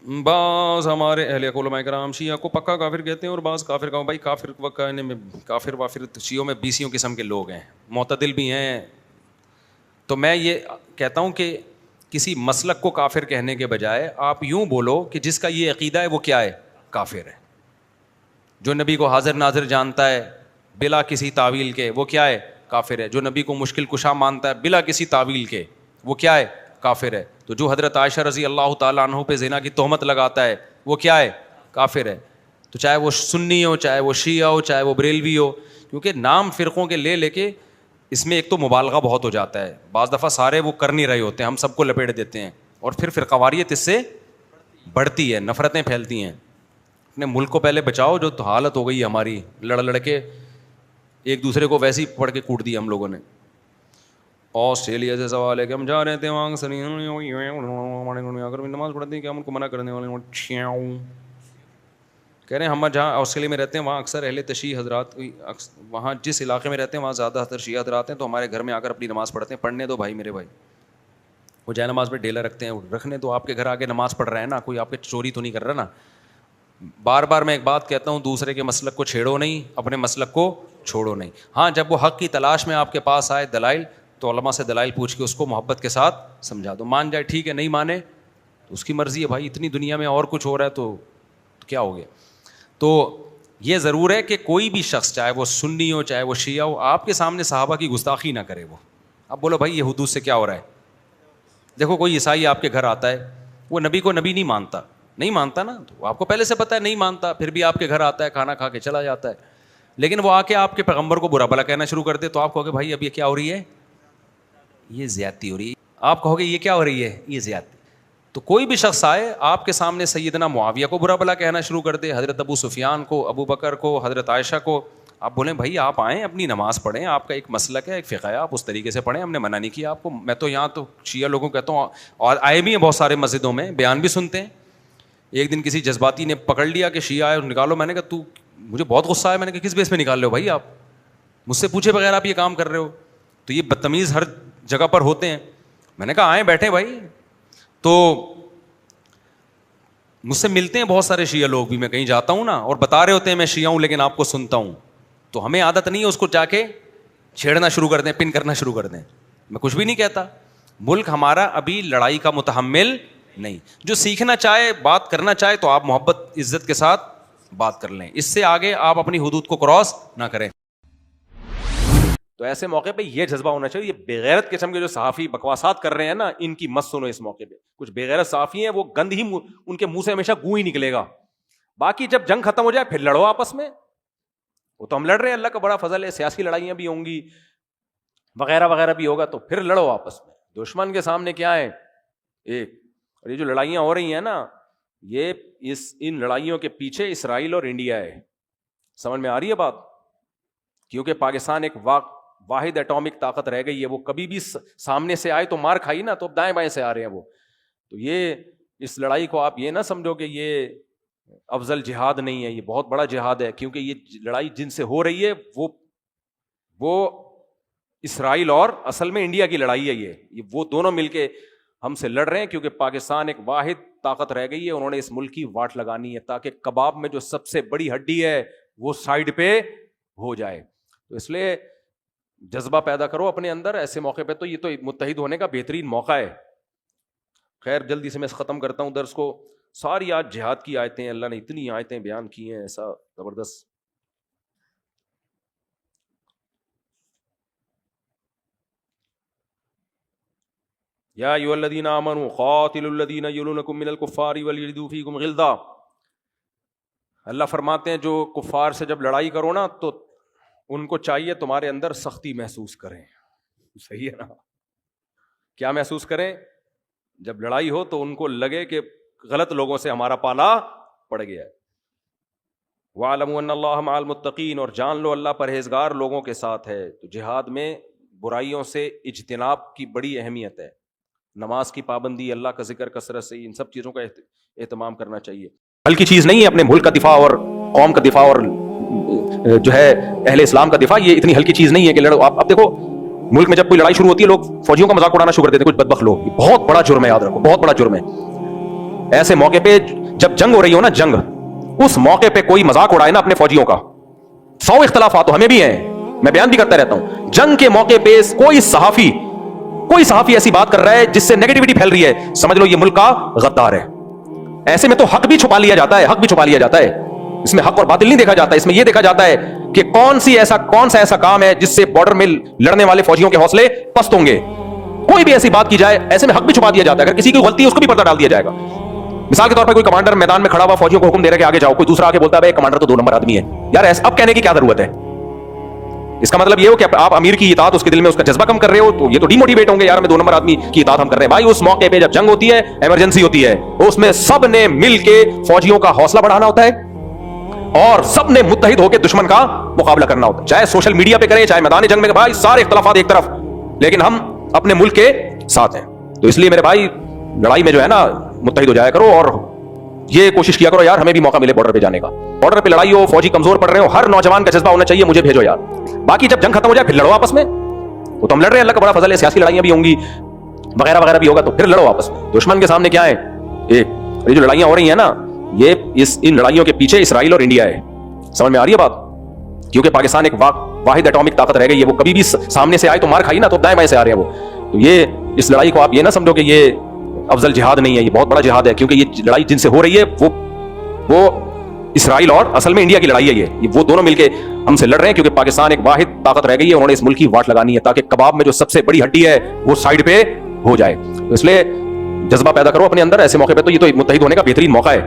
بعض ہمارے اہل علماء کرام شیعہ کو پکا کافر کہتے ہیں اور بعض کافر کا بھائی کافر کہنے میں کافر وافر شیعوں میں 20 قسم کے لوگ ہیں, معتدل بھی ہیں. تو میں یہ کہتا ہوں کہ کسی مسلک کو کافر کہنے کے بجائے آپ یوں بولو کہ جس کا یہ عقیدہ ہے وہ کیا ہے, کافر ہے. جو نبی کو حاضر ناظر جانتا ہے بلا کسی تعویل کے وہ کیا ہے, کافر ہے. جو نبی کو مشکل کشا مانتا ہے بلا کسی تعویل کے وہ کیا ہے, کافر ہے. تو جو حضرت عائشہ رضی اللہ تعالیٰ عنہ پہ زنا کی تہمت لگاتا ہے وہ کیا ہے, کافر ہے. تو چاہے وہ سنی ہو, چاہے وہ شیعہ ہو, چاہے وہ بریلوی ہو, کیونکہ نام فرقوں کے لے کے اس میں ایک تو مبالغہ بہت ہو جاتا ہے. بعض دفعہ سارے وہ کر نہیں رہے ہوتے ہیں, ہم سب کو لپیٹ دیتے ہیں اور پھر فرقواریت اس سے بڑھتی ہے, نفرتیں پھیلتی ہیں. اپنے ملک کو پہلے بچاؤ. جو تو حالت ہو گئی ہماری, لڑ کے ایک دوسرے کو ویسے ہی پڑھ کے کوٹ دیا ہم لوگوں نے. آسٹریلیا سے سوال ہے کہ ہم جا رہے تھے وہاں اگر نماز پڑھتے ہیں کہ ہم ان کو منع کرنے والے کہہ رہے ہیں. ہم جہاں آسٹریلیا میں رہتے ہیں وہاں اکثر اہل تشیع حضرات, وہاں جس علاقے میں رہتے ہیں وہاں زیادہ تر شیعہ حضرات ہیں, تو ہمارے گھر میں آ کر اپنی نماز پڑھتے ہیں. پڑھنے دو بھائی, میرے بھائی, وہ جائے نماز پہ ڈیلا رکھتے ہیں, رکھنے دو. آپ کے گھر آ کے نماز پڑھ رہے ہیں نا, کوئی آپ کے چوری تو نہیں کر رہا نا. بار بار میں ایک بات کہتا ہوں, دوسرے کے مسلک کو چھیڑو نہیں, اپنے مسلک کو چھوڑو نہیں. ہاں جب وہ حق کی تلاش میں آپ کے پاس آئے دلائل, تو علماء سے دلائل پوچھ کے اس کو محبت کے ساتھ سمجھا دو. مان جائے ٹھیک ہے, نہیں مانے تو اس کی مرضی ہے بھائی. اتنی دنیا میں اور کچھ ہو رہا ہے تو کیا ہو گیا. تو یہ ضرور ہے کہ کوئی بھی شخص, چاہے وہ سنی ہو چاہے وہ شیعہ ہو, آپ کے سامنے صحابہ کی گستاخی نہ کرے. وہ اب بولو بھائی یہ حدود سے کیا ہو رہا ہے. دیکھو کوئی عیسائی آپ کے گھر آتا ہے, وہ نبی کو نبی نہیں مانتا نا, تو آپ کو پہلے سے پتہ ہے نہیں مانتا, پھر بھی آپ کے گھر آتا ہے, کھانا کھا کے چلا جاتا ہے. لیکن وہ آ کے آپ کے پیغمبر کو برا بھلا کہنا شروع کر دے, تو آپ کہو گے بھائی اب یہ کیا ہو رہی ہے, یہ زیادتی ہو رہی ہے. آپ کہو گے یہ کیا ہو رہی ہے, یہ زیادتی. تو کوئی بھی شخص آئے آپ کے سامنے سیدنا معاویہ کو برا بھلا کہنا شروع کر دے, حضرت ابو سفیان کو, ابو بکر کو, حضرت عائشہ کو, آپ بولیں بھائی آپ آئیں اپنی نماز پڑھیں, آپ کا ایک مسلک ہے, ایک فقہ ہے, آپ اس طریقے سے پڑھیں, ہم نے منع نہیں کیا آپ کو. میں تو یہاں تو شیعہ لوگوں کو کہتا ہوں, اور آئے بھی ہیں بہت سارے مسجدوں میں, بیان بھی سنتے ہیں. ایک دن کسی جذباتی نے پکڑ لیا کہ شیعہ آئے اور نکالو. میں نے کہا تو مجھے بہت غصہ آیا, میں نے کہا کس بیس میں نکال رہے ہو بھائی, آپ مجھ سے پوچھے بغیر آپ یہ کام کر رہے ہو. تو یہ بدتمیز ہر جگہ پر ہوتے ہیں. میں نے کہا آئیں بیٹھیں بھائی. تو مجھ سے ملتے ہیں بہت سارے شیعہ لوگ بھی, میں کہیں جاتا ہوں نا اور بتا رہے ہوتے ہیں میں شیعہ ہوں لیکن آپ کو سنتا ہوں, تو ہمیں عادت نہیں ہے اس کو جا کے چھیڑنا شروع کر دیں, پن کرنا شروع کر دیں. میں کچھ بھی نہیں کہتا, ملک ہمارا ابھی لڑائی کا متحمل نہیں. جو سیکھنا چاہے, بات کرنا چاہے, تو آپ محبت عزت کے ساتھ بات کر لیں, اس سے آگے آپ اپنی حدود کو کراس نہ کریں. تو ایسے موقع پہ یہ جذبہ ہونا چاہیے. یہ بےغیرت قسم کے جو صحافی بکواسات کر رہے ہیں نا, ان کی مت سنو اس موقع پہ. کچھ بےغیرت صحافی ہیں, وہ گند ہی ان کے منہ سے ہمیشہ گوں ہی نکلے گا. باقی جب جنگ ختم ہو جائے پھر لڑو آپس میں. وہ تو ہم لڑ رہے ہیں, اللہ کا بڑا فضل ہے, سیاسی لڑائیاں بھی ہوں گی وغیرہ وغیرہ بھی ہوگا, تو پھر لڑو آپس میں. دشمن کے سامنے کیا ہے ایک. اور یہ جو لڑائیاں ہو رہی ہیں نا, یہ ان لڑائیوں کے پیچھے اسرائیل اور انڈیا ہے. سمجھ میں آ رہی ہے بات؟ کیونکہ پاکستان ایک واحد ایٹامک طاقت رہ گئی ہے. وہ کبھی بھی سامنے سے آئے تو مار کھائی نا, تو اب دائیں بائیں سے آ رہے ہیں وہ. تو یہ اس لڑائی کو آپ یہ نہ سمجھو کہ یہ افضل جہاد نہیں ہے, یہ بہت بڑا جہاد ہے. کیونکہ یہ لڑائی جن سے ہو رہی ہے وہ اسرائیل اور اصل میں انڈیا کی لڑائی ہے. یہ وہ دونوں مل کے ہم سے لڑ رہے ہیں, کیونکہ پاکستان ایک واحد طاقت رہ گئی ہے. انہوں نے اس ملک کی واٹ لگانی ہے تاکہ کباب میں جو سب سے بڑی ہڈی ہے وہ سائڈ پہ ہو جائے. تو اس لیے جذبہ پیدا کرو اپنے اندر ایسے موقع پہ. تو یہ تو متحد ہونے کا بہترین موقع ہے. خیر جلدی سے میں ختم کرتا ہوں درس کو. ساری آج جہاد کی آیتیں, اللہ نے اتنی آیتیں بیان کی ہیں, ایسا زبردست. یا ایھا الذین آمنوا قاتلوا الذین یلونکم من الکفار ولیجدوا فیکم غلظہ. اللہ فرماتے ہیں جو کفار سے جب لڑائی کرو نا تو ان کو چاہیے تمہارے اندر سختی محسوس کریں. صحیح ہے نا؟ کیا محسوس کریں؟ جب لڑائی ہو تو ان کو لگے کہ غلط لوگوں سے ہمارا پالا پڑ گیا ہے. وَاعْلَمُوا أَنَّ اللَّهَ مَعَ الْمُتَّقِينَ, اور جان لو اللہ پرہیزگار لوگوں کے ساتھ ہے. تو جہاد میں برائیوں سے اجتناب کی بڑی اہمیت ہے. نماز کی پابندی, اللہ کا ذکر کثرت سے, ان سب چیزوں کا اہتمام کرنا چاہیے. ہلکی چیز نہیں ہے اپنے ملک کا دفاع اور قوم کا دفاع اور جو ہے اہل اسلام کا دفاع. یہ اتنی ہلکی چیز نہیں ہے کہ لڑو. آپ دیکھو ملک میں جب کوئی لڑائی شروع ہوتی ہے لوگ فوجیوں کا مذاق اڑانا شروع کر دیتے ہیں, کچھ بدبخت لوگ. بہت بڑا جرم ہے, یاد رکھو, بہت بڑا جرم ہے. ایسے موقع پہ جب جنگ ہو رہی ہو نا, جنگ, اس موقع پہ کوئی مذاق اڑائے نا اپنے فوجیوں کا, 100 اختلافات تو ہمیں بھی ہیں, میں بیان بھی کرتا رہتا ہوں, جنگ کے موقع پہ کوئی صحافی ایسی بات کر رہا ہے جس سے نیگیٹیوٹی پھیل رہی ہے, سمجھ لو یہ ملک کا غدار ہے. ایسے میں تو حق بھی چھپا لیا جاتا ہے, اس میں حق اور باطل نہیں دیکھا جاتا, اس میں یہ دیکھا جاتا ہے کہ کون سا ایسا کام ہے جس سے بارڈر میں لڑنے والے فوجیوں کے حوصلے پست ہوں گے. کوئی بھی ایسی بات کی جائے, ایسے میں حق بھی چھپا دیا جاتا ہے, اگر کسی کی غلطی ہے اس کو بھی پردہ ڈال دیا جائے گا. مثال کے طور پر کوئی کمانڈر میدان میں کھڑا ہوا فوجیوں کو حکم دے رہا ہے کہ آگے جاؤ, کوئی دوسرا آگے بولتا ہے کمانڈر تو 2 نمبر آدمی ہے. یار اب کہنے کی کیا ضرورت ہے؟ اس کا مطلب یہ ہو کہ آپ امیر کی اطاعت اس کے دل میں اس کا جذبہ کم کر رہے ہو, تو یہ تو ڈی موٹیویٹ ہوں گے, یار میں 2 نمبر آدمی کی اطاعت ہم کر رہے ہیں. بھائی اس موقع پہ جب جنگ ہوتی ہے, ایمرجنسی ہوتی ہے, اس میں سب نے مل کے فوجیوں کا حوصلہ بڑھانا ہوتا ہے اور سب نے متحد ہو کے دشمن کا مقابلہ کرنا ہوتا ہے, چاہے سوشل میڈیا پہ کریں چاہے میدان جنگ میں. بھائی سارے اختلافات ایک طرف, لیکن ہم اپنے ملک کے ساتھ ہیں. تو اس لیے میرے بھائی لڑائی میں جو ہے نا متحد ہو جایا کرو, اور یہ کوشش کیا کرو یار ہمیں بھی موقع ملے بارڈر پہ جانے کا. بارڈر پہ لڑائی ہو, فوجی کمزور پڑ رہے ہو, ہر نوجوان کا جذبہ ہونا چاہیے مجھے بھیجو یار. باقی جب جنگ ختم ہو جائے پھر لڑو آپس میں, وہ تو ہم لڑ رہے ہیں, اللہ کا بڑا فضل ہے, سیاسی لڑائیاں بھی ہوں گی وغیرہ وغیرہ بھی ہوگا, تو پھر لڑو آپس میں. دشمن کے سامنے کیا ہے, یہ جو لڑائیاں ہو رہی ہیں نا, یہ ان لڑائیوں کے پیچھے اسرائیل اور انڈیا ہے. سمجھ میں آ رہی ہے بات؟ کیونکہ پاکستان ایک واحد ایٹامک طاقت رہ گئی ہے, وہ کبھی بھی سامنے سے آئے تو مار کھائی نا, تو دائیں بائیں سے آ رہے ہیں وہ. تو یہ اس لڑائی کو آپ یہ نہ سمجھو کہ یہ افضل جہاد نہیں ہے, یہ بہت بڑا جہاد ہے, کیونکہ یہ لڑائی جن سے ہو رہی ہے وہ اسرائیل اور اصل میں انڈیا کی لڑائی ہے. یہ وہ دونوں مل کے ہم سے لڑ رہے ہیں, کیونکہ پاکستان ایک واحد طاقت رہ گئی ہے, انہوں نے اس ملک کی واٹ لگانی ہے تاکہ کباب میں جو سب سے بڑی ہڈی ہے وہ سائڈ پہ ہو جائے. تو اس لیے جذبہ پیدا کرو اپنے اندر, ایسے موقع پہ تو یہ تو متحد ہونے کا بہترین موقع ہے.